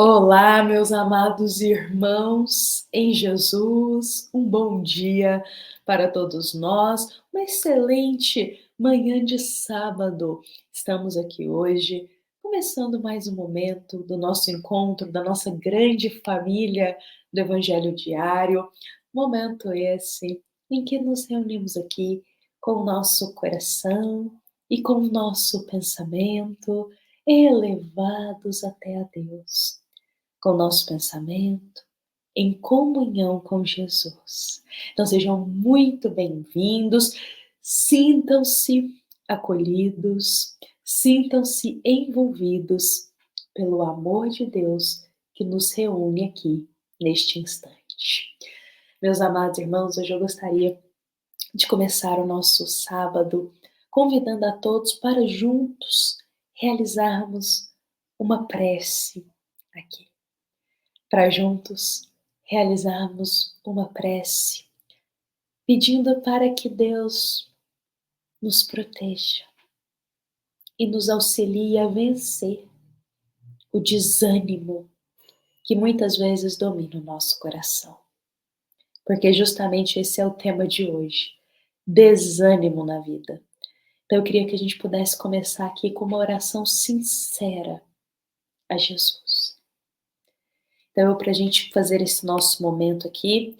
Olá, meus amados irmãos em Jesus, um bom dia para todos nós, uma excelente manhã de sábado. Estamos aqui hoje, começando mais um momento do nosso encontro, da nossa grande família do Evangelho Diário. Momento esse em que nos reunimos aqui com o nosso coração e com o nosso pensamento elevados até a Deus, com o nosso pensamento em comunhão com Jesus. Então sejam muito bem-vindos, sintam-se acolhidos, sintam-se envolvidos pelo amor de Deus que nos reúne aqui neste instante. Meus amados irmãos, hoje eu gostaria de começar o nosso sábado convidando a todos para juntos realizarmos uma prece aqui, para juntos realizarmos uma prece, pedindo para que Deus nos proteja e nos auxilie a vencer o desânimo que muitas vezes domina o nosso coração. Porque justamente esse é o tema de hoje, desânimo na vida. Então eu queria que a gente pudesse começar aqui com uma oração sincera a Jesus. Então, para a gente fazer esse nosso momento aqui,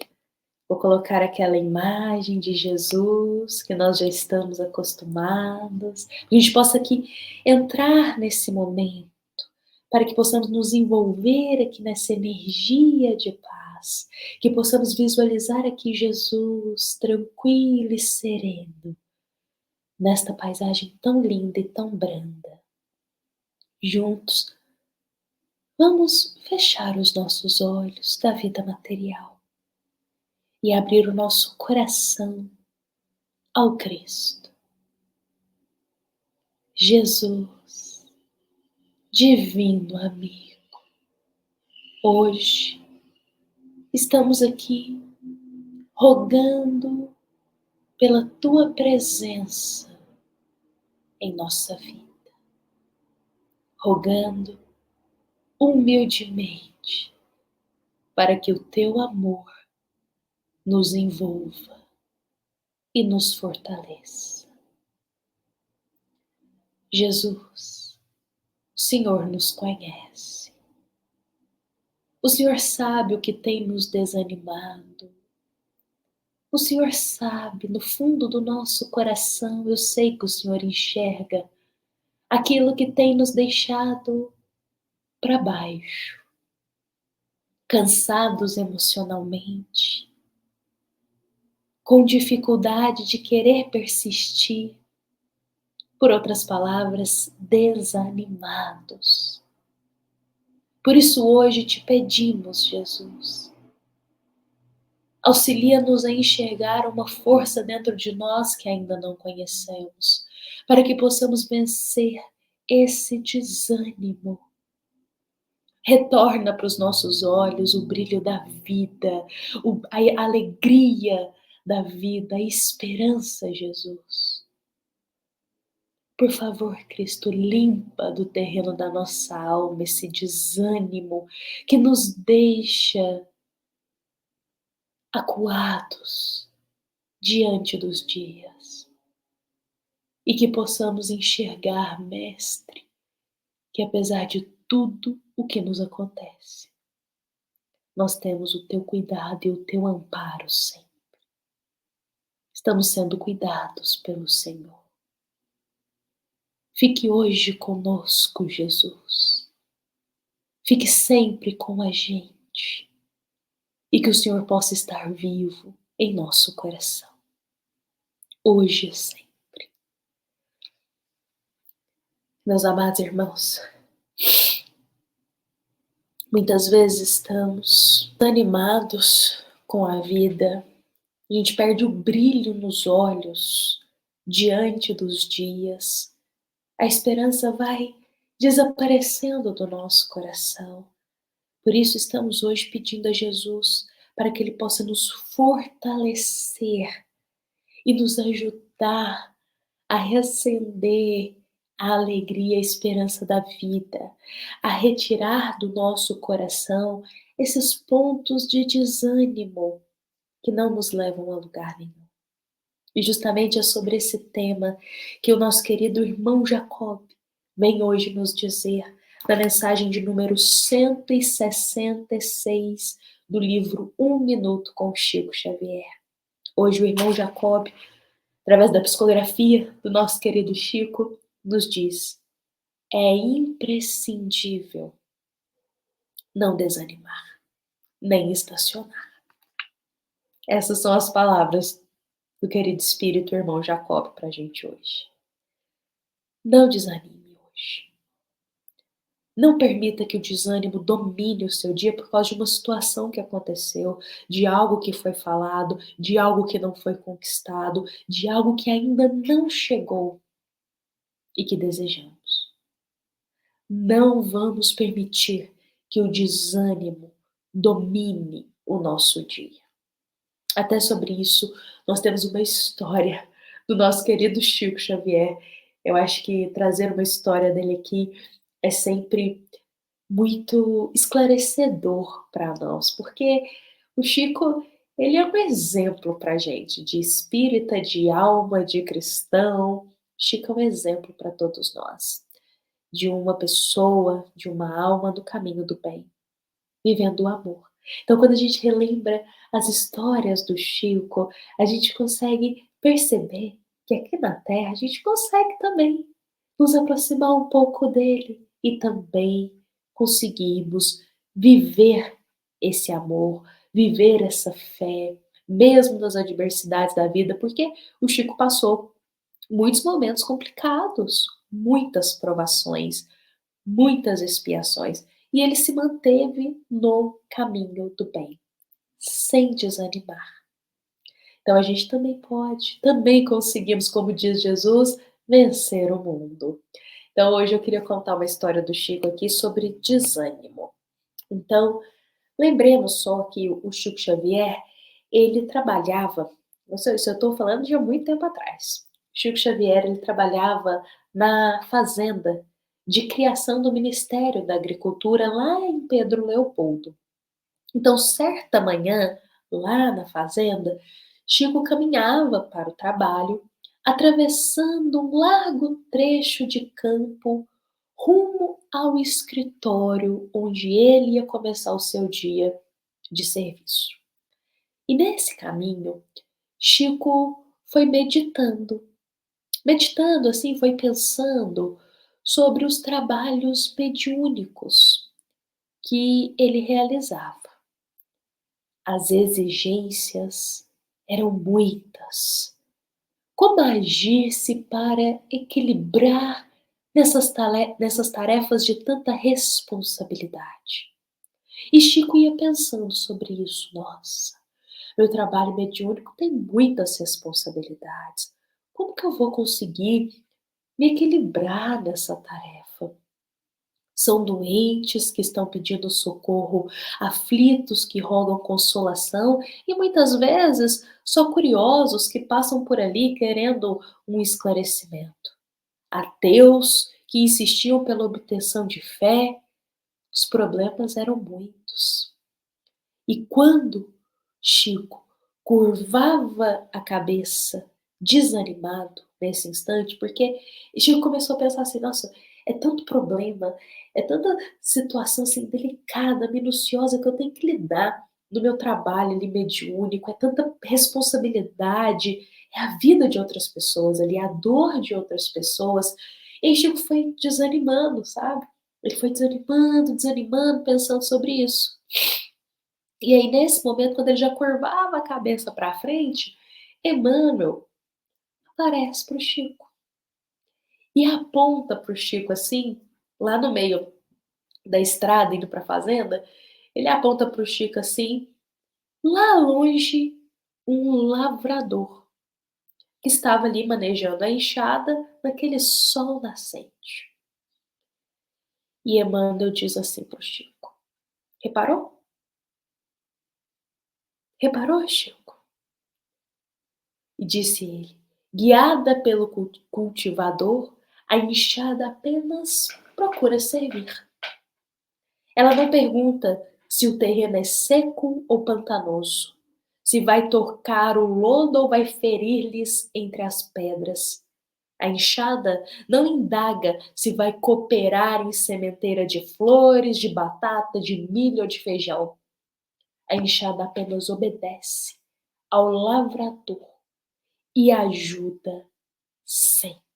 vou colocar aquela imagem de Jesus que nós já estamos acostumados. Que a gente possa aqui entrar nesse momento, para que possamos nos envolver aqui nessa energia de paz, que possamos visualizar aqui Jesus tranquilo e sereno, nesta paisagem tão linda e tão branda. Juntos, vamos fechar os nossos olhos da vida material e abrir o nosso coração ao Cristo. Jesus, divino amigo, hoje estamos aqui rogando pela tua presença em nossa vida, rogando humildemente para que o teu amor nos envolva e nos fortaleça. Jesus, o Senhor nos conhece. O Senhor sabe o que tem nos desanimado. O Senhor sabe, no fundo do nosso coração, eu sei que o Senhor enxerga aquilo que tem nos deixado para baixo, cansados emocionalmente, com dificuldade de querer persistir, por outras palavras, desanimados. Por isso hoje te pedimos, Jesus, auxilia-nos a enxergar uma força dentro de nós que ainda não conhecemos, para que possamos vencer esse desânimo. Retorna para os nossos olhos o brilho da vida, a alegria da vida, a esperança, Jesus. Por favor, Cristo, limpa do terreno da nossa alma esse desânimo que nos deixa acuados diante dos dias. E que possamos enxergar, Mestre, que apesar de tudo o que nos acontece, nós temos o teu cuidado e o teu amparo sempre. Estamos sendo cuidados pelo Senhor. Fique hoje conosco, Jesus. Fique sempre com a gente. E que o Senhor possa estar vivo em nosso coração, hoje e sempre. Meus amados irmãos, muitas vezes estamos animados com a vida, a gente perde o brilho nos olhos diante dos dias, a esperança vai desaparecendo do nosso coração. Por isso estamos hoje pedindo a Jesus para que Ele possa nos fortalecer e nos ajudar a reacender a alegria e a esperança da vida, a retirar do nosso coração esses pontos de desânimo que não nos levam a lugar nenhum. E justamente é sobre esse tema que o nosso querido irmão Jacob vem hoje nos dizer na mensagem de número 166 do livro Um Minuto com Chico Xavier. Hoje o irmão Jacob, através da psicografia do nosso querido Chico, nos diz: é imprescindível não desanimar, nem estacionar. Essas são as palavras do querido espírito irmão Jacob para a gente hoje. Não desanime hoje. Não permita que o desânimo domine o seu dia por causa de uma situação que aconteceu, de algo que foi falado, de algo que não foi conquistado, de algo que ainda não chegou e que desejamos. Não vamos permitir que o desânimo domine o nosso dia. Até sobre isso, nós temos uma história do nosso querido Chico Xavier. Eu acho que trazer uma história dele aqui é sempre muito esclarecedor para nós, porque o Chico, ele é um exemplo para gente de espírita, de alma, de cristão. Chico é um exemplo para todos nós, de uma pessoa, de uma alma no caminho do bem, vivendo o amor. Então, quando a gente relembra as histórias do Chico, a gente consegue perceber que aqui na Terra a gente consegue também nos aproximar um pouco dele e também conseguimos viver esse amor, viver essa fé, mesmo nas adversidades da vida, porque o Chico passou muitos momentos complicados, muitas provações, muitas expiações, e ele se manteve no caminho do bem, sem desanimar. Então a gente também pode, também conseguimos, como diz Jesus, vencer o mundo. Então hoje eu queria contar uma história do Chico aqui sobre desânimo. Então, lembremos só que o Chico Xavier, ele trabalhava, isso eu estou falando de há muito tempo atrás. Chico Xavier, ele trabalhava na fazenda de criação do Ministério da Agricultura lá em Pedro Leopoldo. Então, certa manhã, lá na fazenda, Chico caminhava para o trabalho, atravessando um largo trecho de campo rumo ao escritório onde ele ia começar o seu dia de serviço. E nesse caminho, Chico foi meditando assim, foi pensando sobre os trabalhos mediúnicos que ele realizava. As exigências eram muitas. Como agir-se para equilibrar nessas tarefas de tanta responsabilidade? E Chico ia pensando sobre isso. Nossa, meu trabalho mediúnico tem muitas responsabilidades. Como que eu vou conseguir me equilibrar nessa tarefa? São doentes que estão pedindo socorro, aflitos que rogam consolação e muitas vezes só curiosos que passam por ali querendo um esclarecimento. Ateus que insistiam pela obtenção de fé, os problemas eram muitos. E quando Chico curvava a cabeça, desanimado nesse instante, porque Chico começou a pensar assim: nossa, é tanto problema, é tanta situação assim delicada, minuciosa que eu tenho que lidar no meu trabalho ali mediúnico, é tanta responsabilidade, é a vida de outras pessoas ali, a dor de outras pessoas. E aí Chico foi desanimando, sabe? Ele foi desanimando, desanimando, pensando sobre isso. E aí, nesse momento, quando ele já curvava a cabeça para frente, Emmanuel aparece para o Chico e aponta para o Chico assim, lá no meio da estrada, indo para a fazenda, ele aponta para o Chico assim, lá longe, um lavrador que estava ali manejando a enxada naquele sol nascente. E Emmanuel diz assim para o Chico: reparou? Reparou, Chico? E disse ele: guiada pelo cultivador, A enxada apenas procura servir. Ela não pergunta se o terreno é seco ou pantanoso, se vai torcar o lodo ou vai ferir-lhes entre as pedras. A enxada não indaga se vai cooperar em sementeira de flores, de batata, de milho ou de feijão. A enxada apenas obedece ao lavrador e ajuda sempre.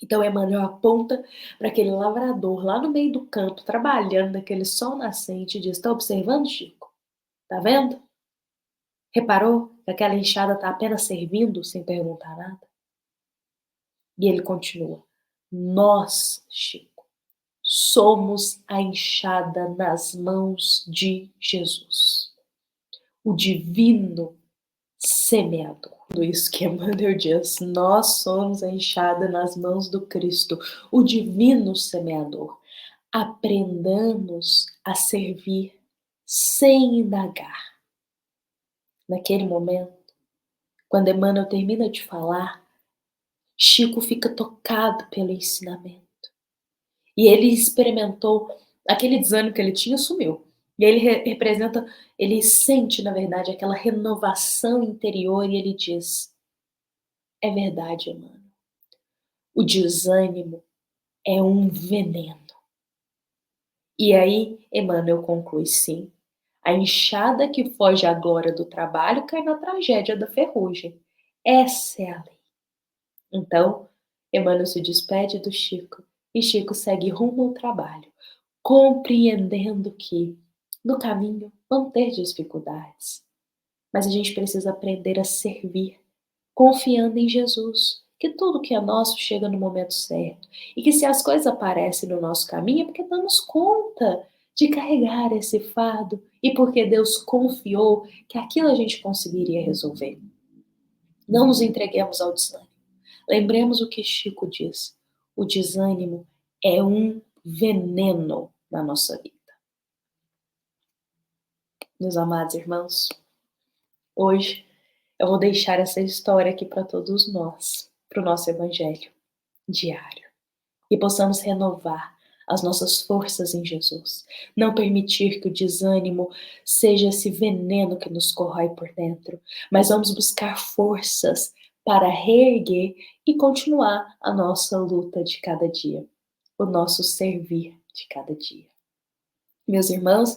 Então Emmanuel aponta para aquele lavrador lá no meio do campo, trabalhando naquele sol nascente e diz: está observando, Chico? Tá vendo? Reparou que aquela enxada está apenas servindo sem perguntar nada? E ele continua: nós, Chico, somos a enxada nas mãos de Jesus, o divino semeador. Tudo isso que Emmanuel diz: nós somos a enxada nas mãos do Cristo, o divino semeador. Aprendamos a servir sem indagar. Naquele momento, quando Emmanuel termina de falar, Chico fica tocado pelo ensinamento. E ele experimentou aquele desânimo que ele tinha, sumiu. E ele representa, ele sente, na verdade, aquela renovação interior e ele diz: é verdade, Emmanuel. O desânimo é um veneno. E aí, Emmanuel conclui: sim, a enxada que foge à glória do trabalho cai na tragédia da ferrugem. Essa é a lei. Então, Emmanuel se despede do Chico e Chico segue rumo ao trabalho, compreendendo que no caminho vão ter dificuldades, mas a gente precisa aprender a servir, confiando em Jesus, que tudo que é nosso chega no momento certo e que se as coisas aparecem no nosso caminho é porque damos conta de carregar esse fardo e porque Deus confiou que aquilo a gente conseguiria resolver. Não nos entreguemos ao desânimo. Lembremos o que Chico diz: o desânimo é um veneno na nossa vida. Meus amados irmãos, hoje eu vou deixar essa história aqui para todos nós, para o nosso evangelho diário, e possamos renovar as nossas forças em Jesus. Não permitir que o desânimo seja esse veneno que nos corrói por dentro, mas vamos buscar forças para reerguer e continuar a nossa luta de cada dia, o nosso servir de cada dia. Meus irmãos,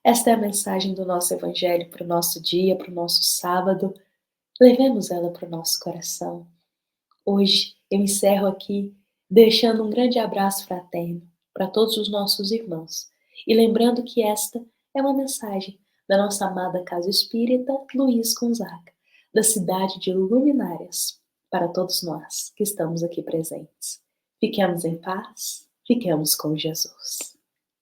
esta é a mensagem do nosso evangelho para o nosso dia, para o nosso sábado. Levemos ela para o nosso coração. Hoje eu encerro aqui deixando um grande abraço fraterno para todos os nossos irmãos e lembrando que esta é uma mensagem da nossa amada Casa Espírita Luiz Gonzaga, da cidade de Luminárias, para todos nós que estamos aqui presentes. Fiquemos em paz, fiquemos com Jesus.